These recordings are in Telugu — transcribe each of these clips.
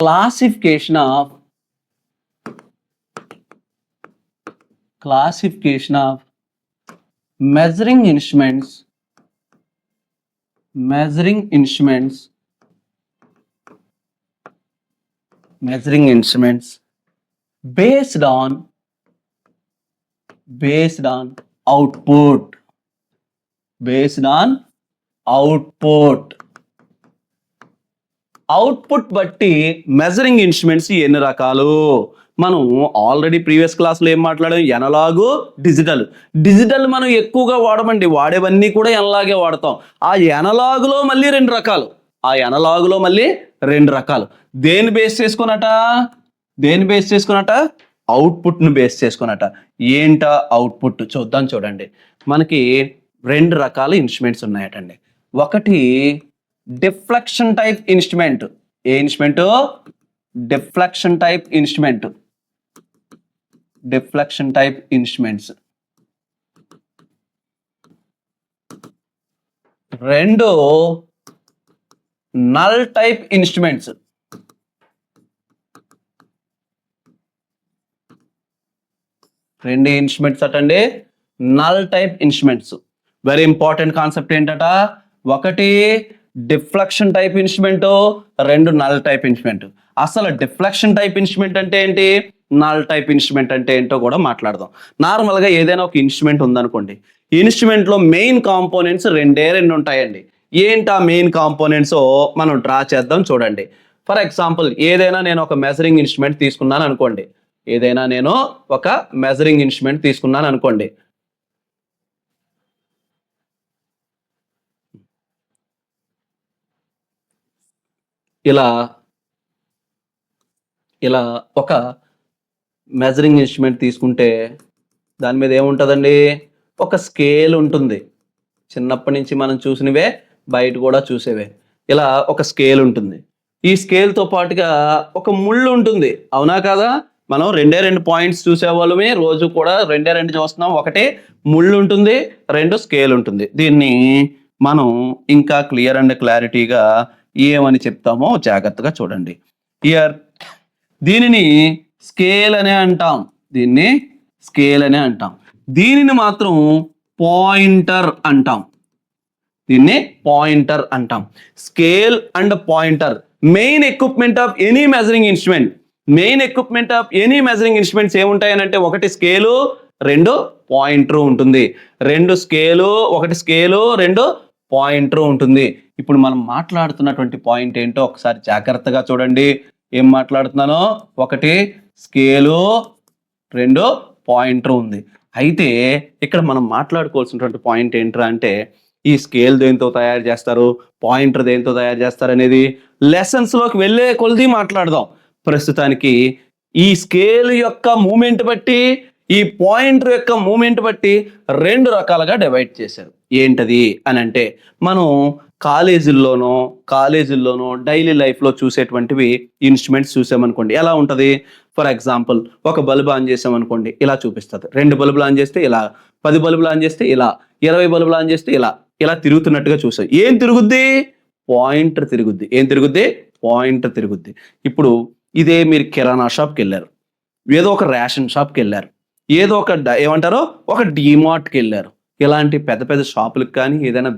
classification of measuring instruments based on output. Output బట్టి మెజరింగ్ ఇన్స్ట్రుమెంట్స్ ఎన్ని రకాలు? మనం ఆల్రెడీ ప్రీవియస్ క్లాస్లో ఏం మాట్లాడాం? ఎనలాగు, డిజిటల్ మనం ఎక్కువగా వాడమండి, వాడేవన్నీ కూడా ఎనలాగే వాడతాం. ఆ ఎనలాగులో మళ్ళీ రెండు రకాలు. దేని బేస్ చేసుకున్నట? అవుట్పుట్ను బేస్ చేసుకున్నట. ఏంటా అవుట్పుట్ చూద్దాం. చూడండి, మనకి రెండు రకాల ఇన్స్ట్రుమెంట్స్ ఉన్నాయటండి. ఒకటి డిఫ్లెక్షన్ టైప్ ఇన్స్ట్రుమెంట్. ఏ ఇన్స్ట్రుమెంట్? Deflection type instruments. రెండు నల్ టైప్ ఇన్స్ట్రుమెంట్స్. రెండు ఇన్స్ట్రుమెంట్స్ అటండి, null type instruments. Very important concept ఏంటట? ఒకటి డిఫ్లెక్షన్ టైప్ ఇన్స్ట్రుమెంట్, రెండు నల్ టైప్ ఇన్స్ట్రుమెంట్. అసలు డిఫ్లెక్షన్ టైప్ ఇన్స్ట్రుమెంట్ అంటే ఏంటి, నల్ టైప్ ఇన్స్ట్రుమెంట్ అంటే ఏంటో కూడా మాట్లాడదాం. నార్మల్గా ఏదైనా ఒక ఇన్స్ట్రుమెంట్ ఉందనుకోండి, ఇన్స్ట్రుమెంట్లో మెయిన్ కాంపోనెంట్స్ రెండు ఉంటాయండి. ఏంటి ఆ మెయిన్ కాంపోనెంట్స్ మనం డ్రా చేద్దాం. చూడండి, ఫర్ ఎగ్జాంపుల్ ఏదైనా నేను ఒక మెజరింగ్ ఇన్స్ట్రుమెంట్ తీసుకున్నాను అనుకోండి. ఇలా ఒక మెజరింగ్ ఇన్స్ట్రుమెంట్ తీసుకుంటే దాని మీద ఏముంటుందండి? ఒక స్కేల్ ఉంటుంది. చిన్నప్పటి నుంచి మనం చూసినవే, బయట కూడా చూసేవే. ఇలా ఒక స్కేల్ ఉంటుంది. ఈ స్కేల్తో పాటుగా ఒక ముళ్ళు ఉంటుంది. అవునా కాదా? మనం రెండు పాయింట్స్ చూసేవాళ్ళమే, రోజు కూడా రెండు చూస్తున్నాం. ఒకటి ముళ్ళు ఉంటుంది, రెండు స్కేల్ ఉంటుంది. దీన్ని మనం ఇంకా క్లియర్ అండ్ క్లారిటీగా ఏమని చెప్తామో జాగ్రత్తగా చూడండి. దీనిని స్కేల్ అనే అంటాం. దీనిని మాత్రం పాయింటర్ అంటాం. Scale and pointer main equipment of any measuring instrument. ఏముంటాయనంటే ఒకటి స్కేలు, రెండు పాయింటర్ ఉంటుంది. ఒకటి స్కేలు, రెండు పాయింటర్ ఉంటుంది. ఇప్పుడు మనం మాట్లాడుతున్నటువంటి పాయింట్ ఏంటో ఒకసారి జాగ్రత్తగా చూడండి. ఏం మాట్లాడుతున్నానో? ఒకటి స్కేలు, రెండు పాయింటర్ ఉంది. అయితే ఇక్కడ మనం మాట్లాడుకోవాల్సినటువంటి పాయింట్ ఏంట్రా అంటే, ఈ స్కేల్ దేంతో తయారు చేస్తారు, పాయింటర్ దేంతో తయారు చేస్తారు అనేది లెసన్స్లోకి వెళ్ళే కొలది మాట్లాడదాం. ప్రస్తుతానికి ఈ స్కేల్ యొక్క మూమెంట్ బట్టి, ఈ పాయింటర్ యొక్క మూమెంట్ బట్టి రెండు రకాలుగా డివైడ్ చేశారు. ఏంటది అని అంటే, మనం కాలేజీల్లోనో డైలీ లైఫ్లో చూసేటువంటివి ఇన్స్ట్రుమెంట్స్ చూసామనుకోండి, ఎలా ఉంటుంది? ఫర్ ఎగ్జాంపుల్ ఒక బల్బు ఆన్ చేసామనుకోండి, ఇలా చూపిస్తుంది. 2 బల్బులు ఆన్ చేస్తే ఇలా, 10 బల్బులు ఆన్ చేస్తే ఇలా, 20 బల్బులు ఆన్ చేస్తే ఇలా తిరుగుతున్నట్టుగా చూసాం. ఏం తిరుగుద్ది? పాయింటర్ తిరుగుద్ది. ఇప్పుడు ఇదే మీరు కిరాణా షాప్కి వెళ్ళారు, ఏదో ఒక రేషన్ షాప్కి వెళ్ళారు, ఏదో ఒక ఒక డీమార్ట్కి వెళ్ళారు. ఇలాంటి పెద్ద పెద్ద షాపులకు కానీ ఏదైనా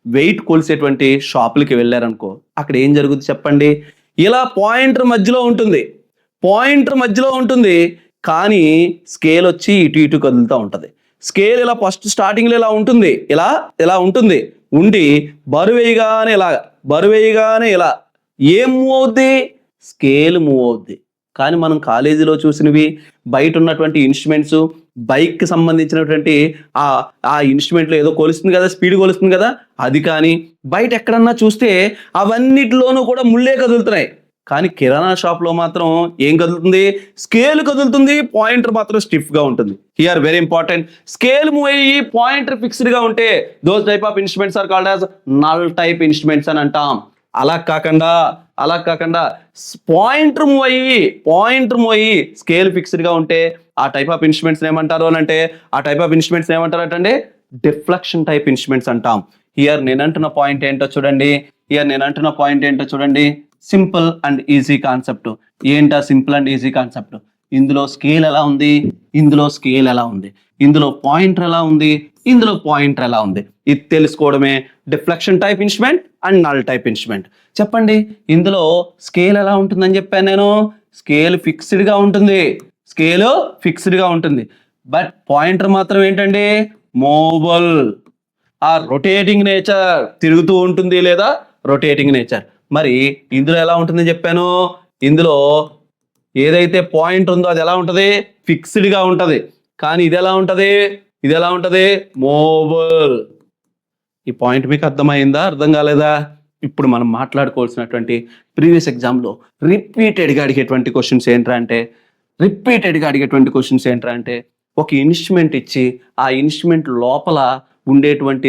వెయిట్ కొలిసేటువంటి షాపులకి వెళ్ళారనుకో, అక్కడ ఏం జరుగుతుంది చెప్పండి? ఇలా పాయింటర్ మధ్యలో ఉంటుంది, కానీ స్కేల్ వచ్చి ఇటు కదులుతూ ఉంటుంది. స్కేల్ ఇలా ఫస్ట్ స్టార్టింగ్లో ఇలా ఉంటుంది, ఉండి బరువేయగానే ఇలా ఏం మూవ్ అవుద్ది? స్కేల్ మూవ్ అవుద్ది. కానీ మనం కాలేజీలో చూసినవి, బయట ఉన్నటువంటి ఇన్స్ట్రుమెంట్స్, బైక్కి సంబంధించినటువంటి ఆ ఇన్స్ట్రుమెంట్లో ఏదో కొలుస్తుంది కదా, స్పీడ్ కొలుస్తుంది కదా, అది కానీ బయట ఎక్కడన్నా చూస్తే అవన్నిటిలోనూ కూడా ముళ్ళే కదులుతున్నాయి. కానీ కిరాణా షాప్లో మాత్రం ఏం కదులుతుంది? స్కేల్ కదులుతుంది, పాయింటర్ మాత్రం స్టిఫ్గా ఉంటుంది. Here very important, scale move అయ్యి పాయింటర్ ఫిక్స్డ్గా ఉంటే those type of instruments are called as null type instruments అని అంటాం. అలా కాకుండా పాయింటర్ మూవ్ అయ్యి స్కేల్ ఫిక్స్డ్గా ఉంటే ఆ టైప్ ఆఫ్ ఇన్స్ట్రుమెంట్స్ ఏమంటారు అని అంటే, అంటే డిఫ్లెక్షన్ టైప్ ఇన్స్ట్రుమెంట్స్ అంటాం. హియర్ నేను అంటున్న పాయింట్ ఏంటో చూడండి. Simple and easy concept. ఏంటా సింపుల్ అండ్ ఈజీ కాన్సెప్ట్? ఇందులో స్కేల్ ఎలా ఉంది, ఇందులో స్కేల్ ఎలా ఉంది, ఇందులో పాయింటర్ ఎలా ఉంది, ఇందులో పాయింటర్ ఎలా ఉంది, ఇది తెలుసుకోవడమే deflection type instrument and null type instrument. చెప్పండి, ఇందులో స్కేల్ ఎలా ఉంటుందని చెప్పాను నేను. స్కేల్ ఫిక్స్డ్గా ఉంటుంది, స్కేల్ ఫిక్స్డ్గా ఉంటుంది. బట్ పాయింటర్ మాత్రం ఏంటండి, మూవబుల్ ఆర్ రొటేటింగ్ నేచర్, తిరుగుతూ ఉంటుంది లేదా రొటేటింగ్ నేచర్. మరి ఇందులో ఎలా ఉంటుందని చెప్పాను, ఇందులో ఏదైతే పాయింట్ ఉందో అది ఎలా ఉంటుంది, ఫిక్స్డ్గా ఉంటుంది. కానీ ఇది ఎలా ఉంటుంది, ఇది ఎలా ఉంటుంది, మూవబుల్. ఈ పాయింట్ మీకు అర్థమైందా, అర్థం కాలేదా? ఇప్పుడు మనం మాట్లాడుకోవాల్సినటువంటి ప్రీవియస్ ఎగ్జామ్లో రిపీటెడ్గా అడిగేటువంటి క్వశ్చన్స్ ఏంట్రా అంటే ఒక ఇన్స్ట్రుమెంట్ ఇచ్చి ఆ ఇన్స్ట్రుమెంట్ లోపల ఉండేటువంటి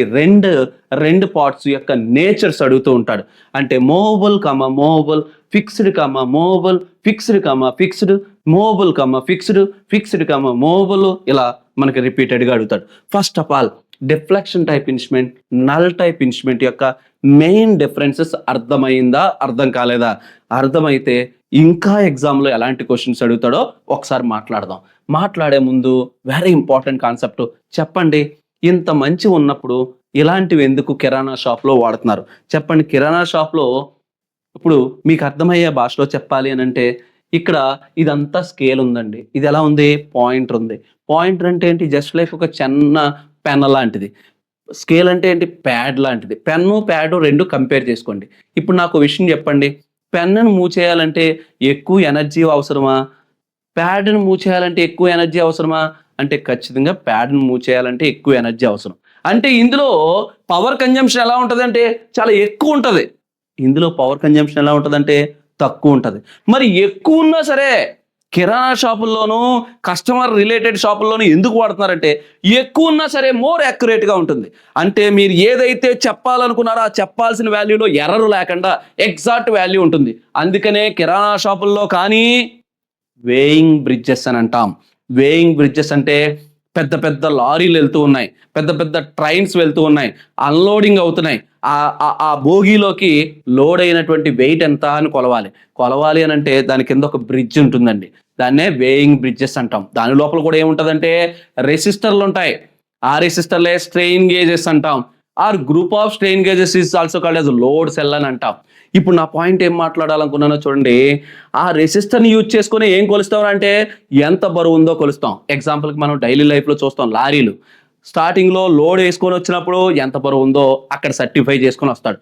రెండు పార్ట్స్ యొక్క నేచర్స్ అడుగుతూ ఉంటాడు. అంటే movable comma movable, fixed comma movable, fixed comma fixed, movable comma fixed, fixed comma movable, ఇలా మనకి రిపీటెడ్గా అడుగుతాడు. First of all deflection type instrument, null type instrument యొక్క మెయిన్ డిఫరెన్సెస్ అర్థమైందా, అర్థం కాలేదా? అర్థమైతే ఇంకా ఎగ్జామ్లో ఎలాంటి క్వశ్చన్స్ అడుగుతాడో ఒకసారి మాట్లాడదాం. మాట్లాడే ముందు వెరీ ఇంపార్టెంట్ కాన్సెప్ట్ చెప్పండి. ఇంత మంచి ఉన్నప్పుడు ఇలాంటివి ఎందుకు కిరాణా షాప్లో వాడుతున్నారు చెప్పండి. కిరాణా షాప్లో ఇప్పుడు మీకు అర్థమయ్యే భాషలో చెప్పాలి అని అంటే, ఇక్కడ ఇదంతా స్కేల్ ఉందండి, ఇది ఎలా ఉంది, పాయింటర్ ఉంది. పాయింటర్ అంటే ఏంటి, జస్ట్ లైక్ ఒక చిన్న పెన్ లాంటిది. స్కేల్ అంటే ఏంటి, ప్యాడ్ లాంటిది. పెన్ను ప్యాడ్ రెండు కంపేర్ చేసుకోండి. ఇప్పుడు నాకు విషయం చెప్పండి, పెన్నును మూవ్ చేయాలంటే ఎక్కువ ఎనర్జీ అవసరమా, ప్యాడ్ను మూవ్ చేయాలంటే ఎక్కువ ఎనర్జీ అవసరమా అంటే ఖచ్చితంగా ప్యాడ్ను మూవ్ చేయాలంటే ఎక్కువ ఎనర్జీ అవసరం. అంటే ఇందులో పవర్ కన్జంప్షన్ ఎలా ఉంటుంది అంటే చాలా ఎక్కువ ఉంటుంది, ఇందులో పవర్ కన్జంప్షన్ ఎలా ఉంటుంది అంటే తక్కువ ఉంటుంది. మరి ఎక్కువ ఉన్నా సరే కిరాణా షాపుల్లోనూ కస్టమర్ రిలేటెడ్ షాపుల్లోనూ ఎందుకు వాడుతున్నారంటే ఎక్కువ ఉన్నా సరే మోర్ యాక్యురేట్గా ఉంటుంది. అంటే మీరు ఏదైతే చెప్పాలనుకున్నారో ఆ చెప్పాల్సిన వాల్యూలో ఎర్రర్ లేకుండా ఎగ్జాక్ట్ వాల్యూ ఉంటుంది. అందుకనే కిరాణా షాపుల్లో కానీ వేయింగ్ బ్రిడ్జెస్ అని అంటాం. వేయింగ్ బ్రిడ్జెస్ అంటే పెద్ద పెద్ద లారీలు వెళ్తూ ఉన్నాయి, పెద్ద పెద్ద ట్రైన్స్ వెళ్తూ ఉన్నాయి, అన్లోడింగ్ అవుతున్నాయి. ఆ బోగీలోకి లోడ్ అయినటువంటి వెయిట్ ఎంత అని కొలవాలి అని అంటే దాని కింద ఒక బ్రిడ్జ్ ఉంటుందండి, దాన్నే వేయింగ్ బ్రిడ్జెస్ అంటాం. దాని లోపల కూడా ఏముంటుందంటే రెసిస్టర్లు ఉంటాయి. ఆ రెసిస్టర్లే స్ట్రెయిన్ గేజెస్ అంటాం. Or group of strain gauges is also called as load cell అని అంటాం. ఇప్పుడు నా పాయింట్ ఏం మాట్లాడాలనుకున్నానో చూడండి. ఆ రెసిస్టర్ని యూజ్ చేసుకుని ఏం కొలుస్తాం అంటే ఎంత బరువు ఉందో కొలుస్తాం. ఎగ్జాంపుల్కి మనం డైలీ లైఫ్లో చూస్తాం, లారీలు స్టార్టింగ్లో లోడ్ వేసుకొని వచ్చినప్పుడు ఎంత బరువు ఉందో అక్కడ సర్టిఫై చేసుకొని వస్తాడు.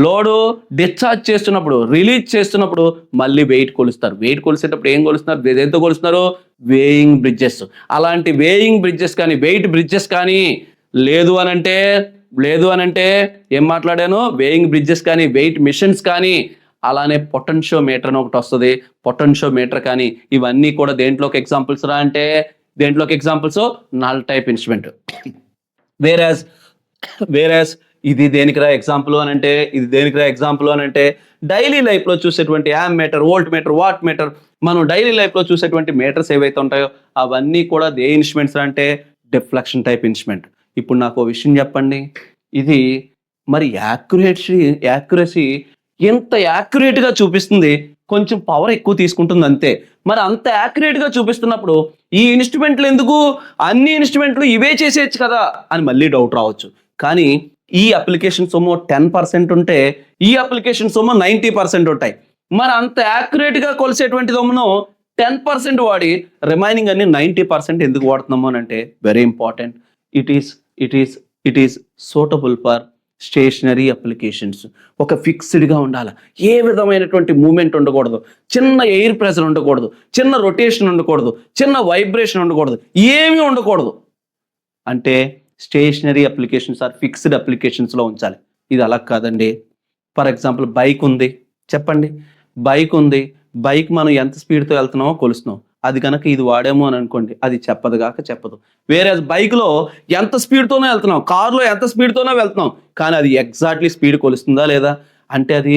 లోడు డిశ్చార్జ్ చేస్తున్నప్పుడు, రిలీజ్ చేస్తున్నప్పుడు మళ్ళీ వెయిట్ కొలుస్తారు. వెయిట్ కొలిసేటప్పుడు ఏం కొలుస్తున్నారు, దేంతో కొలుస్తున్నారు, వేయింగ్ బ్రిడ్జెస్. అలాంటి వేయింగ్ బ్రిడ్జెస్ కానీ వెయిట్ బ్రిడ్జెస్ కానీ లేదు అనంటే ఏం మాట్లాడాను, వేయింగ్ బ్రిడ్జెస్ కానీ వెయిట్ మిషన్స్ కానీ, అలానే పొటెన్షియోమీటర్ అని ఒకటి వస్తుంది, పొటెన్షియోమీటర్ కానీ, ఇవన్నీ కూడా దేంట్లోకి ఎగ్జాంపుల్స్ రా అంటే దేంట్లోకి ఎగ్జాంపుల్స్, నల్ టైప్ ఇన్స్ట్రుమెంట్. వేరేస్ ఇది దేనికిరా ఎగ్జాంపుల్ అని అంటే డైలీ లైఫ్లో చూసేటువంటి ammeter, voltmeter, wattmeter, మనం డైలీ లైఫ్లో చూసేటువంటి మీటర్స్ ఏవైతే ఉంటాయో అవన్నీ కూడా ఏ ఇన్స్ట్రుమెంట్స్ అంటే డిఫ్లెక్షన్ టైప్ ఇన్స్ట్రుమెంట్. ఇప్పుడు నాకు ఒక విషయం చెప్పండి, ఇది మరి యాక్యురసీ ఎంత యాక్యురేట్గా చూపిస్తుంది, కొంచెం పవర్ ఎక్కువ తీసుకుంటుంది అంతే. మరి అంత యాక్యురేట్గా చూపిస్తున్నప్పుడు ఈ ఇన్స్ట్రుమెంట్లు ఎందుకు, అన్ని ఇన్స్ట్రుమెంట్లు ఇవే చేసేయచ్చు కదా అని మళ్ళీ డౌట్ రావచ్చు. కానీ ఈ అప్లికేషన్స్ ఏమో 10% ఉంటే ఈ అప్లికేషన్స్ ఏమో 90% ఉంటాయి. మరి అంత యాక్యురేట్గా కొలిసేటువంటిది ఏమో 10% వాడి రిమైనింగ్ అన్ని 90% ఎందుకు వాడుతున్నాము అని అంటే very important. It is suitable for stationary applications. ఒక ఫిక్స్డ్గా ఉండాలి, ఏ విధమైనటువంటి మూమెంట్ ఉండకూడదు, చిన్న ఎయిర్ ప్రెషర్ ఉండకూడదు, చిన్న రొటేషన్ ఉండకూడదు, చిన్న వైబ్రేషన్ ఉండకూడదు, ఏమీ ఉండకూడదు. అంటే స్టేషనరీ అప్లికేషన్స్ ఆర్ ఫిక్స్డ్ అప్లికేషన్స్లో ఉంచాలి. ఇది అలా కాదండి. ఫర్ ఎగ్జాంపుల్ బైక్ ఉంది చెప్పండి, బైక్ మనం ఎంత స్పీడ్తో వెళ్తున్నామో కొలుస్తున్నాం. అది కనుక ఇది వాడాము అని అనుకోండి, అది చెప్పదు. వేరే బైక్లో ఎంత స్పీడ్తోనే వెళ్తున్నాం, కార్లో ఎంత స్పీడ్తోనే వెళ్తున్నాం, కానీ అది ఎగ్జాక్ట్లీ స్పీడ్ కొలుస్తుందా లేదా అంటే అది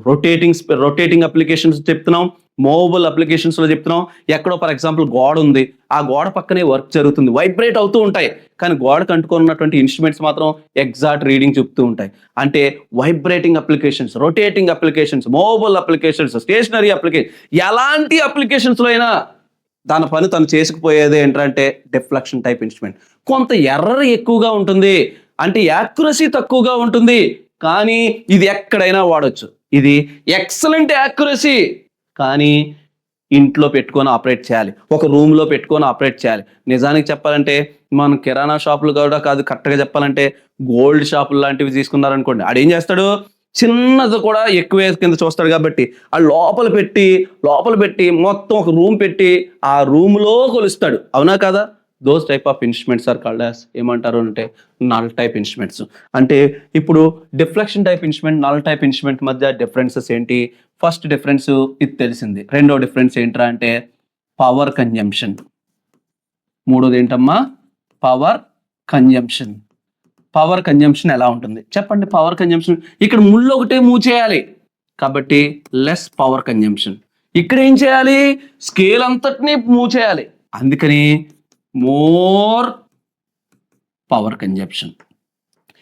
రొటేటింగ్ అప్లికేషన్స్ చెప్తున్నాం, మూవబుల్ అప్లికేషన్స్లో చెప్తున్నాం. ఎక్కడో ఫర్ ఎగ్జాంపుల్ గోడ ఉంది, ఆ గోడ పక్కనే వర్క్ జరుగుతుంది, వైబ్రేట్ అవుతూ ఉంటాయి, కానీ గోడకు అంటుకున్నటువంటి ఇన్స్ట్రుమెంట్స్ మాత్రం ఎగ్జాక్ట్ రీడింగ్ చెప్తూ ఉంటాయి. అంటే vibrating applications, rotating applications, movable applications, stationary application, ఎలాంటి అప్లికేషన్స్లో అయినా దాని పని తను చేసుకుపోయేది ఏంటంటే డిఫ్లెక్షన్ టైప్ ఇన్స్ట్రుమెంట్. కొంత ఎర్రర్ ఎక్కువగా ఉంటుంది, అంటే యాక్యురసీ తక్కువగా ఉంటుంది, కానీ ఇది ఎక్కడైనా వాడచ్చు. ఇది ఎక్సలెంట్ యాక్యురసీ, కానీ ఇంట్లో పెట్టుకొని ఆపరేట్ చేయాలి, ఒక రూమ్లో పెట్టుకొని ఆపరేట్ చేయాలి. నిజానికి చెప్పాలంటే మనం కిరాణా షాపులు కూడా కాదు, కరెక్ట్గా చెప్పాలంటే గోల్డ్ షాపులు లాంటివి తీసుకున్నారనుకోండి, ఆడేం చేస్తాడు, చిన్నది కూడా ఎక్కువ కింద చూస్తాడు కాబట్టి ఆ లోపల పెట్టి మొత్తం ఒక రూమ్ పెట్టి ఆ రూమ్లో కొలుస్తాడు. అవునా కదా? Those type of instruments are called as ఏమంటారు అంటే నల్ టైప్ ఇన్స్ట్రుమెంట్స్. అంటే ఇప్పుడు deflection type instrument, null type instrument మధ్య డిఫరెన్సెస్ ఏంటి? ఫస్ట్ డిఫరెన్స్ ఇది తెలిసింది. రెండో డిఫరెన్స్ ఏంట్రా అంటే పవర్ కన్జంప్షన్. మూడోది ఏంటమ్మా? Power consumption. పవర్ కన్జంప్షన్ ఎలా ఉంటుంది చెప్పండి? పవర్ కన్జంప్షన్ ఇక్కడ ముళ్ళు ఒకటే మూవ్ చేయాలి కాబట్టి లెస్ పవర్ కన్జంప్షన్. ఇక్కడ ఏం చేయాలి? స్కేల్ అంతటినీ మూవ్ చేయాలి, అందుకని more power consumption.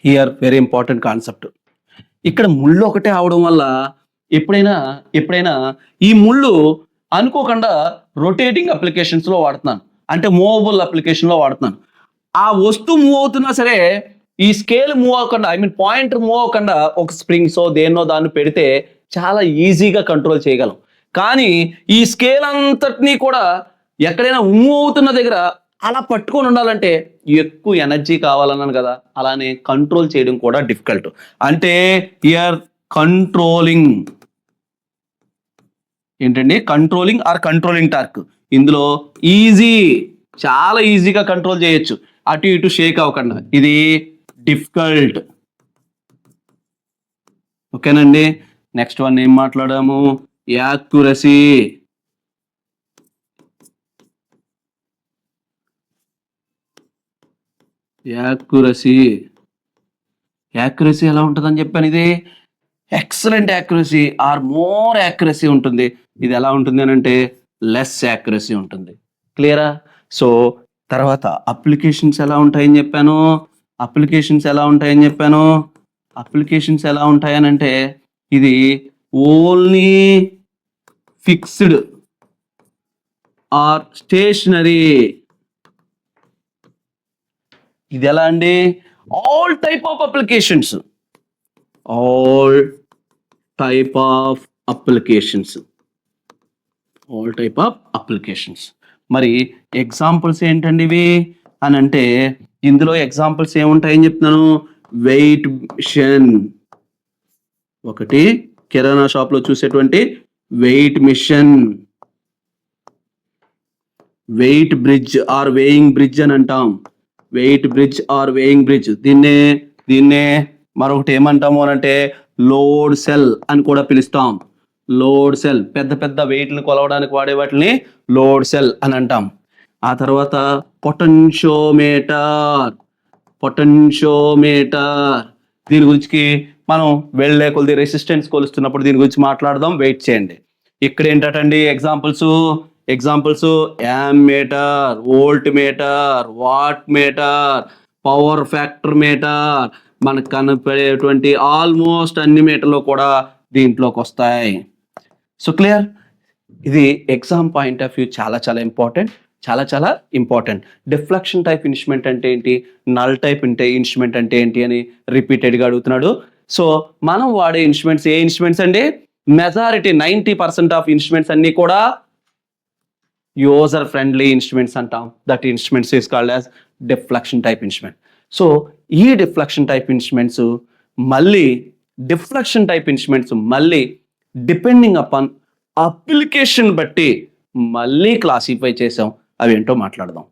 Here very important concept. ఇక్కడ ముళ్ళు ఒకటే అవడం వల్ల ఎప్పుడైనా ఈ ముళ్ళు అనుకోకుండా రొటేటింగ్ అప్లికేషన్స్లో వాడుతున్నాను, అంటే మూవబుల్ అప్లికేషన్లో వాడుతున్నాను. ఆ వస్తువు మూవ్ అవుతున్నా సరే ఈ స్కేల్ మూవ్ అవ్వకుండా, పాయింటర్ మూవ్ అవ్వకుండా ఒక స్ప్రింగ్సో దేన్నో దాన్ని పెడితే చాలా ఈజీగా కంట్రోల్ చేయగలం. కానీ ఈ స్కేల్ అంతటినీ కూడా ఎక్కడైనా మూవ్ అవుతున్న దగ్గర అలా పట్టుకొని ఉండాలంటే ఎక్కువ ఎనర్జీ కావాలన్నాను కదా, అలానే కంట్రోల్ చేయడం కూడా డిఫికల్ట్. అంటే హియర్ కంట్రోలింగ్ ఏంటండి? Controlling or controlling torque. ఇందులో చాలా ఈజీగా కంట్రోల్ చేయొచ్చు, అటు ఇటు షేక్ అవ్వకుండా. ఇది డిఫికల్ట్. ఓకేనండి. నెక్స్ట్ వన్ ఏం మాట్లాడాము? యాక్యురసీ. యాక్యురసీ ఎలా ఉంటుందని చెప్పాను? ఇది excellent accuracy or more accuracy ఉంటుంది. ఇది ఎలా ఉంటుంది అని అంటే లెస్ యాక్యురసీ ఉంటుంది. క్లియరా? సో తర్వాత అప్లికేషన్స్ ఎలా ఉంటాయని చెప్పాను? అప్లికేషన్స్ ఎలా ఉంటాయని అంటే ఇది ఓన్లీ ఫిక్స్డ్ ఆర్ స్టేషనరీ. ఇది ఎలా అండి? All type of applications. మరి ఎగ్జాంపుల్స్ ఏంటండి ఇవి అని అంటే ఇందులో ఎగ్జాంపుల్స్ ఏముంటాయని చెప్తున్నాను? Weight machine. ఒకటి కిరాణా షాప్లో చూసేటువంటి weight machine, weight bridge or weighing bridge అని అంటాం. Weight bridge or weighing bridge. దీన్నే మరొకటి ఏమంటాము అని అంటే లోడ్ సెల్ అని కూడా పిలుస్తాం. లోడ్ సెల్, పెద్ద వెయిట్లను కొలవడానికి వాడే వాటిని లోడ్ సెల్ అని అంటాం. ఆ తర్వాత పొటెన్షియోమీటర్. దీని గురించి మనం వెళ్ళే కొద్ది రెసిస్టెన్స్ కొలుస్తున్నప్పుడు దీని గురించి మాట్లాడదాం. వెయిట్ చేయండి. ఇక్కడ ఏంటండి examples ammeter, voltmeter, wattmeter, power factor meter, మనకు కనపడేటువంటి ఆల్మోస్ట్ అన్ని మీటర్లు కూడా దీంట్లోకి వస్తాయి. So clear? ఇది ఎగ్జామ్ పాయింట్ ఆఫ్ వ్యూ చాలా ఇంపార్టెంట్. డిఫ్లెక్షన్ టైప్ ఇన్స్ట్రుమెంట్ అంటే ఏంటి, నల్ టైప్ ఇన్స్ట్రుమెంట్ అంటే ఏంటి అని రిపీటెడ్గా అడుగుతున్నాడు. సో మనం వాడే ఇన్స్ట్రుమెంట్స్ ఏ ఇన్స్ట్రుమెంట్స్ అండి? మెజారిటీ 90% ఆఫ్ ఇన్స్ట్రుమెంట్స్ అన్నీ కూడా యూజర్ ఫ్రెండ్లీ ఇన్స్ట్రుమెంట్స్ అంటాం. That instruments is called as deflection type instrument. So ఈ డిఫ్లెక్షన్ టైప్ ఇన్స్ట్రుమెంట్స్ మళ్ళీ డిపెండింగ్ అపాన్ అప్లికేషన్ బట్టి మళ్ళీ క్లాసిఫై చేసాం. అవి ఏంటో మాట్లాడదాం.